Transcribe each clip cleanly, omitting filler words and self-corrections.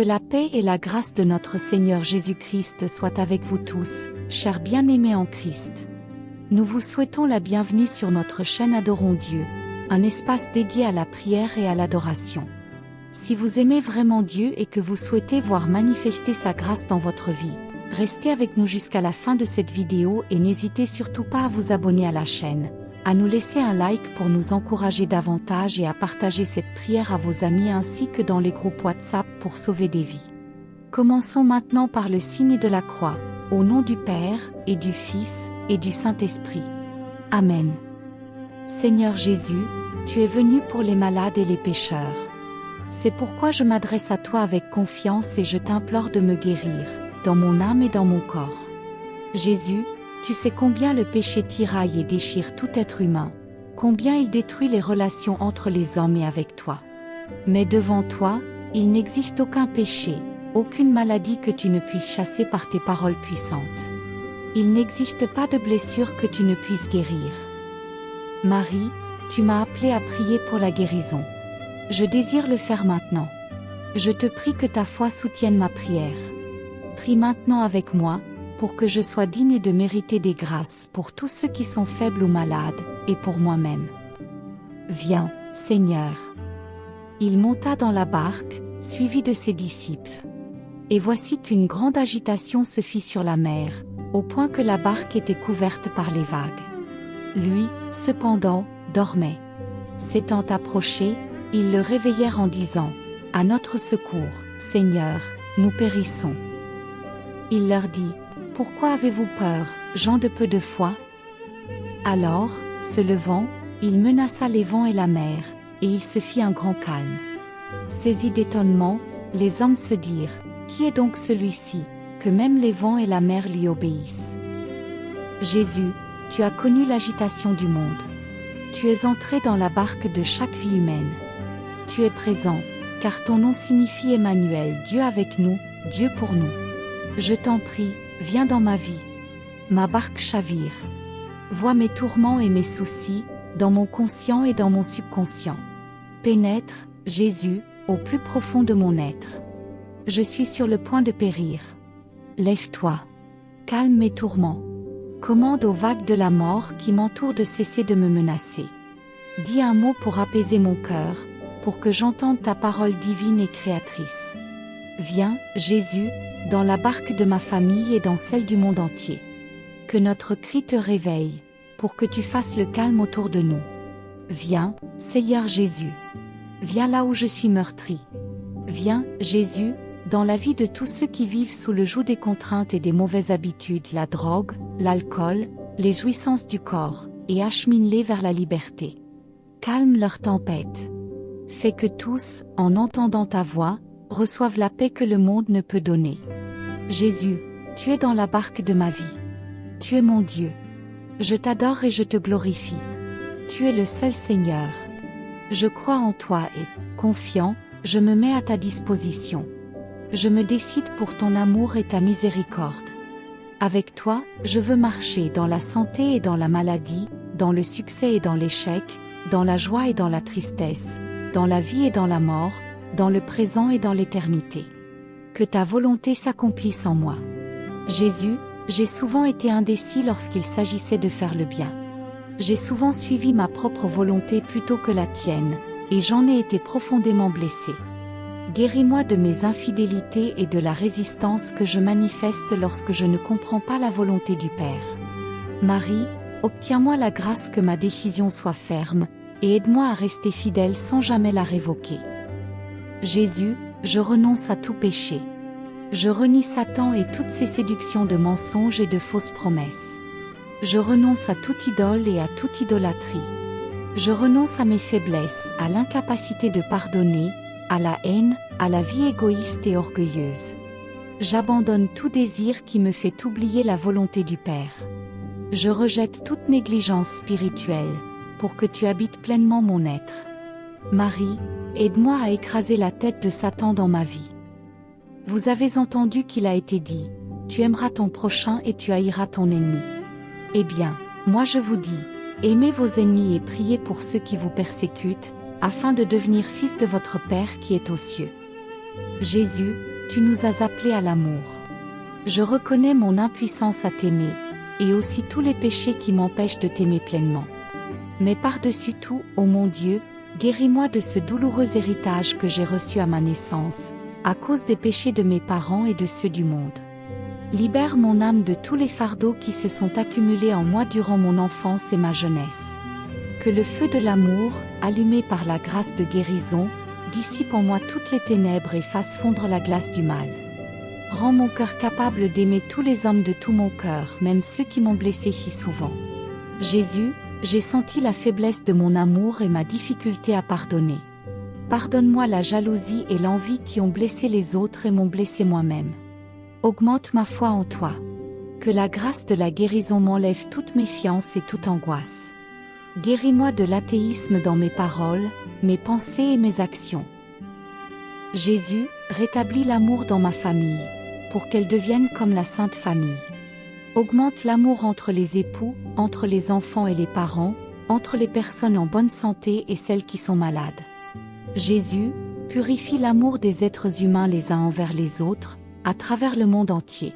Que la paix et la grâce de notre Seigneur Jésus-Christ soient avec vous tous, chers bien-aimés en Christ. Nous vous souhaitons la bienvenue sur notre chaîne Adorons Dieu, un espace dédié à la prière et à l'adoration. Si vous aimez vraiment Dieu et que vous souhaitez voir manifester sa grâce dans votre vie, restez avec nous jusqu'à la fin de cette vidéo et n'hésitez surtout pas à vous abonner à la chaîne, à nous laisser un like pour nous encourager davantage et à partager cette prière à vos amis ainsi que dans les groupes WhatsApp pour sauver des vies. Commençons maintenant par le signe de la croix, au nom du Père, et du Fils, et du Saint-Esprit. Amen. Seigneur Jésus, tu es venu pour les malades et les pécheurs. C'est pourquoi je m'adresse à toi avec confiance et je t'implore de me guérir, dans mon âme et dans mon corps. Jésus, tu sais combien le péché tiraille et déchire tout être humain, combien il détruit les relations entre les hommes et avec toi. Mais devant toi, il n'existe aucun péché, aucune maladie que tu ne puisses chasser par tes paroles puissantes. Il n'existe pas de blessure que tu ne puisses guérir. Marie, tu m'as appelé à prier pour la guérison. Je désire le faire maintenant. Je te prie que ta foi soutienne ma prière. Prie maintenant avec moi, pour que je sois digne de mériter des grâces pour tous ceux qui sont faibles ou malades, et pour moi-même. Viens, Seigneur. Il monta dans la barque, suivi de ses disciples. Et voici qu'une grande agitation se fit sur la mer, au point que la barque était couverte par les vagues. Lui, cependant, dormait. S'étant approchés, ils le réveillèrent en disant : « À notre secours, Seigneur, nous périssons. » Il leur dit : « Pourquoi avez-vous peur, gens de peu de foi ? » Alors, se levant, il menaça les vents et la mer, et il se fit un grand calme. Saisis d'étonnement, les hommes se dirent : « Qui est donc celui-ci, que même les vents et la mer lui obéissent ? » Jésus, tu as connu l'agitation du monde. Tu es entré dans la barque de chaque vie humaine. Tu es présent, car ton nom signifie Emmanuel, Dieu avec nous, Dieu pour nous. Je t'en prie, viens dans ma vie. Ma barque chavire. Vois mes tourments et mes soucis, dans mon conscient et dans mon subconscient. Pénètre, Jésus, au plus profond de mon être. Je suis sur le point de périr. Lève-toi. Calme mes tourments. Commande aux vagues de la mort qui m'entourent de cesser de me menacer. Dis un mot pour apaiser mon cœur, pour que j'entende ta parole divine et créatrice. Viens, Jésus, dans la barque de ma famille et dans celle du monde entier. Que notre cri te réveille, pour que tu fasses le calme autour de nous. Viens, Seigneur Jésus. Viens là où je suis meurtri. Viens, Jésus, dans la vie de tous ceux qui vivent sous le joug des contraintes et des mauvaises habitudes, la drogue, l'alcool, les jouissances du corps, et achemine-les vers la liberté. Calme leur tempête. Fais que tous, en entendant ta voix, reçoivent la paix que le monde ne peut donner. Jésus, tu es dans la barque de ma vie. Tu es mon Dieu. Je t'adore et je te glorifie. Tu es le seul Seigneur. Je crois en toi et, confiant, je me mets à ta disposition. Je me décide pour ton amour et ta miséricorde. Avec toi, je veux marcher dans la santé et dans la maladie, dans le succès et dans l'échec, dans la joie et dans la tristesse, dans la vie et dans la mort, dans le présent et dans l'éternité. Que ta volonté s'accomplisse en moi. Jésus, j'ai souvent été indécis lorsqu'il s'agissait de faire le bien. J'ai souvent suivi ma propre volonté plutôt que la tienne, et j'en ai été profondément blessé. Guéris-moi de mes infidélités et de la résistance que je manifeste lorsque je ne comprends pas la volonté du Père. Marie, obtiens-moi la grâce que ma décision soit ferme, et aide-moi à rester fidèle sans jamais la révoquer. Jésus, je renonce à tout péché. Je renie Satan et toutes ses séductions de mensonges et de fausses promesses. Je renonce à toute idole et à toute idolâtrie. Je renonce à mes faiblesses, à l'incapacité de pardonner, à la haine, à la vie égoïste et orgueilleuse. J'abandonne tout désir qui me fait oublier la volonté du Père. Je rejette toute négligence spirituelle, pour que tu habites pleinement mon être. Marie, aide-moi à écraser la tête de Satan dans ma vie. Vous avez entendu qu'il a été dit : tu aimeras ton prochain et tu haïras ton ennemi. Eh bien, moi je vous dis, aimez vos ennemis et priez pour ceux qui vous persécutent, afin de devenir fils de votre Père qui est aux cieux. Jésus, tu nous as appelés à l'amour. Je reconnais mon impuissance à t'aimer, et aussi tous les péchés qui m'empêchent de t'aimer pleinement. Mais par-dessus tout, ô mon Dieu, guéris-moi de ce douloureux héritage que j'ai reçu à ma naissance, à cause des péchés de mes parents et de ceux du monde. Libère mon âme de tous les fardeaux qui se sont accumulés en moi durant mon enfance et ma jeunesse. Que le feu de l'amour, allumé par la grâce de guérison, dissipe en moi toutes les ténèbres et fasse fondre la glace du mal. Rends mon cœur capable d'aimer tous les hommes de tout mon cœur, même ceux qui m'ont blessé si souvent. Jésus, j'ai senti la faiblesse de mon amour et ma difficulté à pardonner. Pardonne-moi la jalousie et l'envie qui ont blessé les autres et m'ont blessé moi-même. Augmente ma foi en toi. Que la grâce de la guérison m'enlève toute méfiance et toute angoisse. Guéris-moi de l'athéisme dans mes paroles, mes pensées et mes actions. Jésus, rétablis l'amour dans ma famille, pour qu'elle devienne comme la Sainte Famille. Augmente l'amour entre les époux, entre les enfants et les parents, entre les personnes en bonne santé et celles qui sont malades. Jésus, purifie l'amour des êtres humains les uns envers les autres, à travers le monde entier.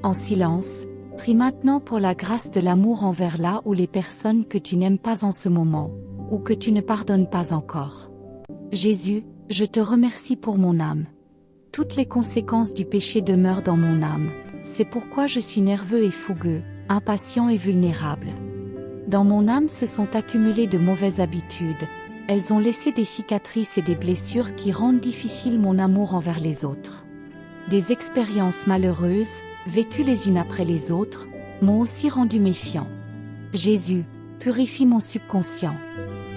En silence, prie maintenant pour la grâce de l'amour envers là ou les personnes que tu n'aimes pas en ce moment, ou que tu ne pardonnes pas encore. Jésus, je te remercie pour mon âme. Toutes les conséquences du péché demeurent dans mon âme, c'est pourquoi je suis nerveux et fougueux, impatient et vulnérable. Dans mon âme se sont accumulées de mauvaises habitudes, elles ont laissé des cicatrices et des blessures qui rendent difficile mon amour envers les autres. Des expériences malheureuses, vécues les unes après les autres, m'ont aussi rendu méfiant. Jésus, purifie mon subconscient.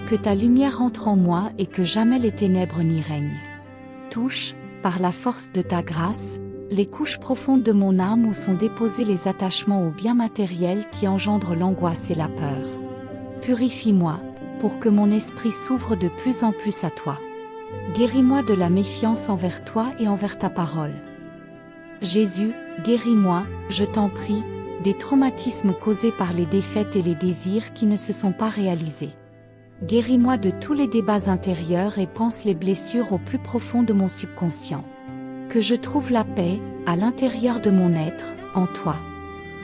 Que ta lumière entre en moi et que jamais les ténèbres n'y règnent. Touche, par la force de ta grâce, les couches profondes de mon âme où sont déposés les attachements aux biens matériels qui engendrent l'angoisse et la peur. Purifie-moi, pour que mon esprit s'ouvre de plus en plus à toi. Guéris-moi de la méfiance envers toi et envers ta parole. Jésus, guéris-moi, je t'en prie, des traumatismes causés par les défaites et les désirs qui ne se sont pas réalisés. Guéris-moi de tous les débats intérieurs et pense les blessures au plus profond de mon subconscient. Que je trouve la paix, à l'intérieur de mon être, en toi.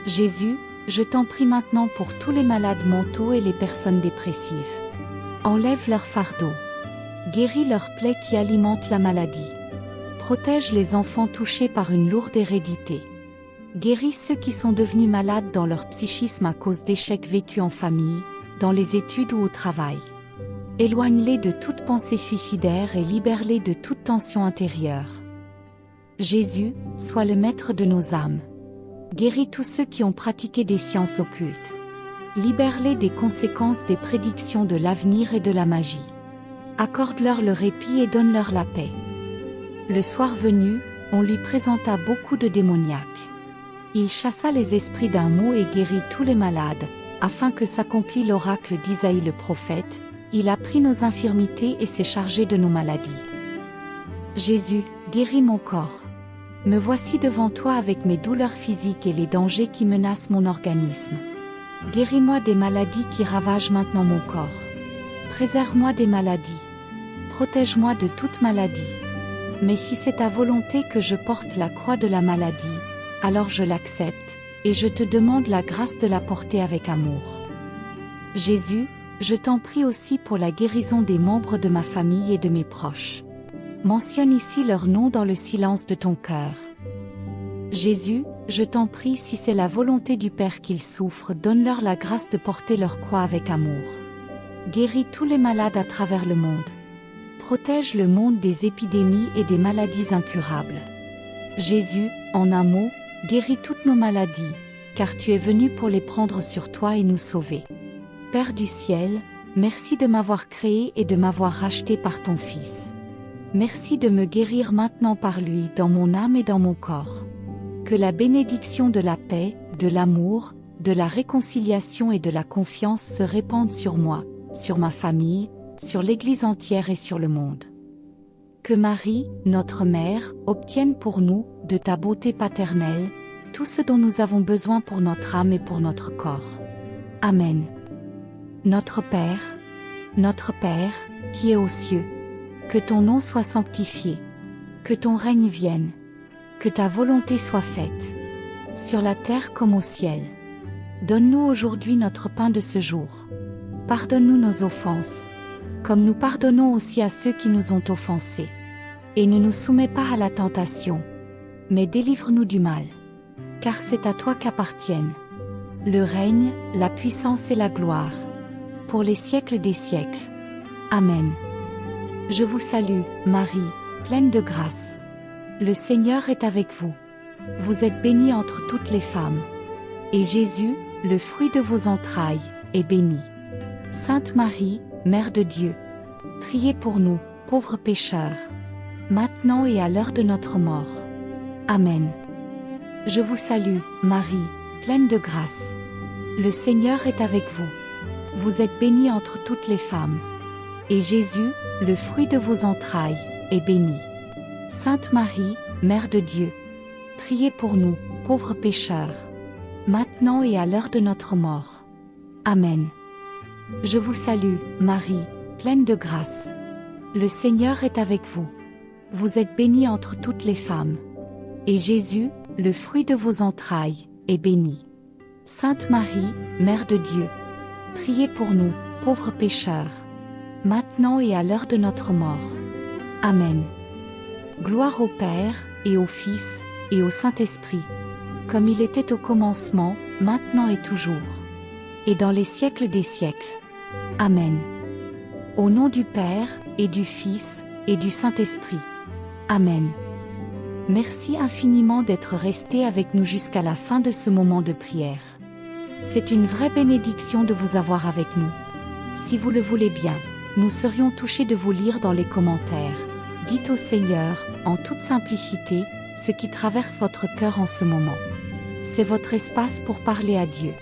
Jésus, je t'en prie maintenant pour tous les malades mentaux et les personnes dépressives. Enlève leurs fardeaux. Guéris leurs plaies qui alimentent la maladie. Protège les enfants touchés par une lourde hérédité. Guéris ceux qui sont devenus malades dans leur psychisme à cause d'échecs vécus en famille, dans les études ou au travail. Éloigne-les de toute pensée suicidaire et libère-les de toute tension intérieure. Jésus, sois le maître de nos âmes. Guéris tous ceux qui ont pratiqué des sciences occultes. Libère-les des conséquences des prédictions de l'avenir et de la magie. Accorde-leur le répit et donne-leur la paix. Le soir venu, on lui présenta beaucoup de démoniaques. Il chassa les esprits d'un mot et guérit tous les malades, afin que s'accomplît l'oracle d'Isaïe le prophète, il a pris nos infirmités et s'est chargé de nos maladies. Jésus, guéris mon corps. Me voici devant toi avec mes douleurs physiques et les dangers qui menacent mon organisme. Guéris-moi des maladies qui ravagent maintenant mon corps. Préserve-moi des maladies. Protège-moi de toute maladie. Mais si c'est ta volonté que je porte la croix de la maladie, alors je l'accepte, et je te demande la grâce de la porter avec amour. Jésus, je t'en prie aussi pour la guérison des membres de ma famille et de mes proches. Mentionne ici leur nom dans le silence de ton cœur. Jésus, je t'en prie si c'est la volonté du Père qu'ils souffrent, donne-leur la grâce de porter leur croix avec amour. Guéris tous les malades à travers le monde. Protège le monde des épidémies et des maladies incurables. Jésus, en un mot, guéris toutes nos maladies, car tu es venu pour les prendre sur toi et nous sauver. Père du ciel, merci de m'avoir créé et de m'avoir racheté par ton Fils. Merci de me guérir maintenant par lui dans mon âme et dans mon corps. Que la bénédiction de la paix, de l'amour, de la réconciliation et de la confiance se répandent sur moi, sur ma famille, sur l'Église entière et sur le monde. Que Marie, notre Mère, obtienne pour nous, de ta beauté paternelle, tout ce dont nous avons besoin pour notre âme et pour notre corps. Amen. Notre Père, qui es aux cieux, que ton nom soit sanctifié, que ton règne vienne, Que ta volonté soit faite, sur la terre comme au ciel. Donne-nous aujourd'hui notre pain de ce jour. Pardonne-nous nos offenses, comme nous pardonnons aussi à ceux qui nous ont offensés. Et ne nous soumets pas à la tentation, mais délivre-nous du mal. Car c'est à toi qu'appartiennent le règne, la puissance et la gloire, pour les siècles des siècles. Amen. Je vous salue, Marie, pleine de grâce. Le Seigneur est avec vous. Vous êtes bénie entre toutes les femmes. Et Jésus, le fruit de vos entrailles, est béni. Sainte Marie, Mère de Dieu, priez pour nous, pauvres pécheurs, maintenant et à l'heure de notre mort. Amen. Je vous salue, Marie, pleine de grâce. Le Seigneur est avec vous. Vous êtes bénie entre toutes les femmes. Et Jésus, le fruit de vos entrailles, est béni. Sainte Marie, Mère de Dieu, priez pour nous, pauvres pécheurs, maintenant et à l'heure de notre mort. Amen. Je vous salue, Marie, pleine de grâce. Le Seigneur est avec vous. Vous êtes bénie entre toutes les femmes. Et Jésus, le fruit de vos entrailles, est béni. Sainte Marie, Mère de Dieu, priez pour nous, pauvres pécheurs, maintenant et à l'heure de notre mort. Amen. Gloire au Père, et au Fils, et au Saint-Esprit, comme il était au commencement, maintenant et toujours, et dans les siècles des siècles. Amen. Au nom du Père, et du Fils, et du Saint-Esprit. Amen. Merci infiniment d'être resté avec nous jusqu'à la fin de ce moment de prière. C'est une vraie bénédiction de vous avoir avec nous. Si vous le voulez bien, nous serions touchés de vous lire dans les commentaires. Dites au Seigneur, en toute simplicité, ce qui traverse votre cœur en ce moment. C'est votre espace pour parler à Dieu.